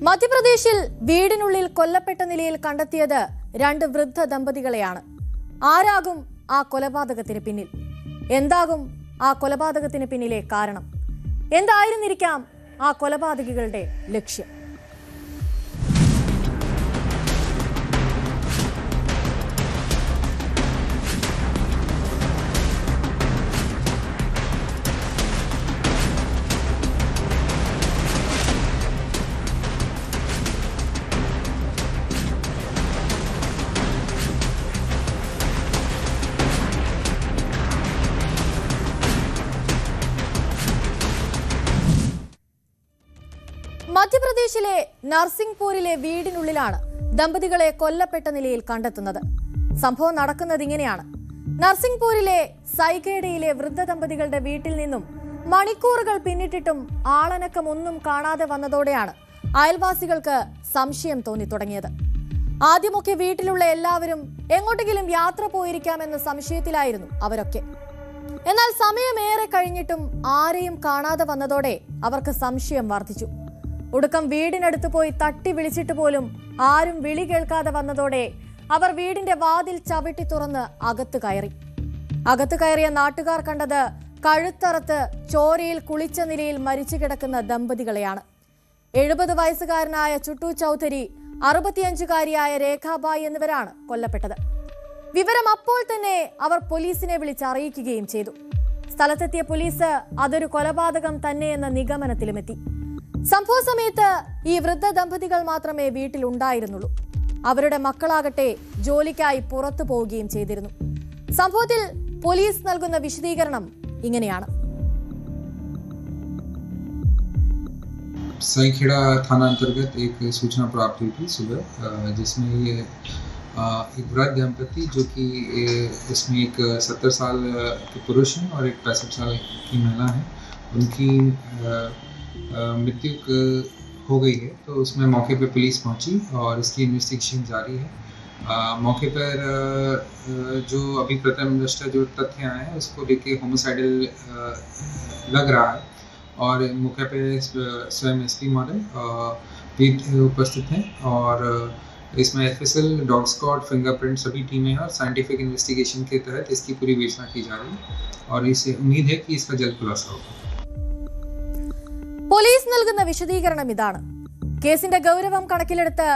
മധ്യപ്രദേശിൽ വീടിനുള്ളിൽ കൊല്ലപ്പെട്ട നിലയിൽ കണ്ടെത്തിയത് രണ്ട് വൃദ്ധ ദമ്പതികളെയാണ്. ആരാകും ആ കൊലപാതകത്തിന് പിന്നിൽ? എന്താകും ആ കൊലപാതകത്തിന് പിന്നിലെ കാരണം? എന്തായിരുന്നിരിക്കാം ആ കൊലപാതകികളുടെ ലക്ഷ്യം? മധ്യപ്രദേശിലെ നർസിംഗ്പൂരിലെ വീടിനുള്ളിലാണ് ദമ്പതികളെ കൊല്ലപ്പെട്ട നിലയിൽ കണ്ടെത്തുന്നത്. സംഭവം നടക്കുന്നത് ഇങ്ങനെയാണ്. നർസിംഗ്പൂരിലെ സൈഗേഡയിലെ വൃദ്ധ ദമ്പതികളുടെ വീട്ടിൽ നിന്നും മണിക്കൂറുകൾ പിന്നിട്ടിട്ടും ആളനക്കമൊന്നും കാണാതെ വന്നതോടെയാണ് അയൽവാസികൾക്ക് സംശയം തോന്നി തുടങ്ങിയത്. ആദ്യമൊക്കെ വീട്ടിലുള്ള എല്ലാവരും എങ്ങോട്ടെങ്കിലും യാത്ര പോയിരിക്കാമെന്ന സംശയത്തിലായിരുന്നു അവരൊക്കെ. എന്നാൽ സമയമേറെ കഴിഞ്ഞിട്ടും ആരെയും കാണാതെ വന്നതോടെ അവർക്ക് സംശയം വർദ്ധിച്ചു. ഒടുക്കം വീടിനടുത്ത് പോയി തട്ടി വിളിച്ചിട്ട് പോലും ആരും വിളി കേൾക്കാതെ വന്നതോടെ അവർ വീടിന്റെ വാതിൽ ചവിട്ടി തുറന്ന് അകത്ത് കയറിയ നാട്ടുകാർ കണ്ടത് കഴുത്തറത്ത് ചോരയിൽ കുളിച്ച നിലയിൽ മരിച്ചു കിടക്കുന്ന ദമ്പതികളെയാണ്. 70 വയസ്സുകാരനായ ചുട്ടു ചൌധരി, 65-കാരിയായ രേഖാബായി എന്നിവരാണ് കൊല്ലപ്പെട്ടത്. വിവരം അപ്പോൾ തന്നെ അവർ പോലീസിനെ വിളിച്ചറിയിക്കുകയും ചെയ്തു. സ്ഥലത്തെത്തിയ പോലീസ് അതൊരു കൊലപാതകം തന്നെയെന്ന നിഗമനത്തിലുമെത്തി. സംഭവ സമയത്ത് ഈ വൃദ്ധ ദമ്പതികൾ മാത്രമേ വീട്ടിലുണ്ടായിരുന്നുള്ളൂ. അവരുടെ മക്കളാകട്ടെ ജോലിക്കായി പുറത്തു പോവുകയും ചെയ്തിരുന്നു. സംഭവത്തിൽ പോലീസ് നൽകുന്ന വിശദീകരണം ഇങ്ങനെയാണ്. सईखेड़ा थाना अंतर्गत एक सूचना प्राप्त हुई थी सुबह, जिसमें ये एक वृद्ध दंपति जो कि इसमें एक 70 साल के पुरुष हैं और एक 65 साल की महिला है, उनकी मृत्यु हो गई है। तो उसमें मौके पर पुलिस पहुंची और इसकी इन्वेस्टिगेशन जारी है। मौके पर जो अभी प्रथम दृष्टया जो तथ्य आए हैं उसको लेके होमिसाइडल लग रहा है और मौके पे स्वयं एसपी महोदय भी उपस्थित हैं और इसमें एफएसएल, डॉग स्क्वाड, फिंगरप्रिंट सभी टीमें हैं और साइंटिफिक इन्वेस्टिगेशन के तहत इसकी पूरी विवेचना की जा रही है और इससे उम्मीद है कि इसका जल्द खुलासा होगा. പോലീസ് നൽകുന്ന വിശദീകരണം ഇതാണ്. കേസിന്റെ ഗൗരവം കണക്കിലെടുത്ത്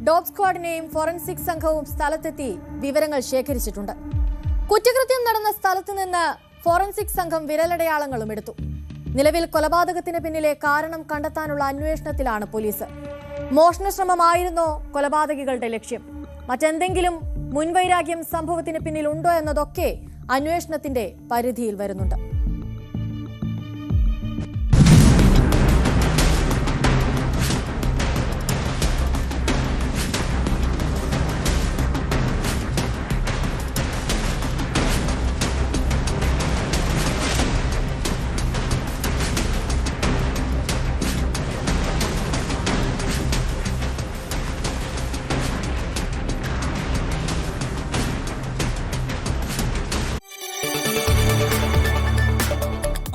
ഡോഗ് സ്ക്വാഡിനെയും ഫോറൻസിക് സംഘവും സ്ഥലത്തെത്തി വിവരങ്ങൾ ശേഖരിച്ചിട്ടുണ്ട്. കുറ്റകൃത്യം നടന്ന സ്ഥലത്ത് നിന്ന് ഫോറൻസിക് സംഘം വിരലടയാളങ്ങളും എടുത്തു. നിലവിൽ കൊലപാതകത്തിന് പിന്നിലെ കാരണം കണ്ടെത്താനുള്ള അന്വേഷണത്തിലാണ് പോലീസ്. മോഷണശ്രമമായിരുന്നോ കൊലപാതകികളുടെ ലക്ഷ്യം? മറ്റെന്തെങ്കിലും മുൻവൈരാഗ്യം സംഭവത്തിന് പിന്നിലുണ്ടോ എന്നതൊക്കെ അന്വേഷണത്തിന്റെ പരിധിയിൽ വരുന്നുണ്ട്.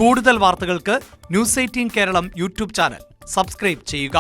കൂടുതൽ വാർത്തകൾക്ക് news 18 Keralam YouTube channel subscribe ചെയ്യുക.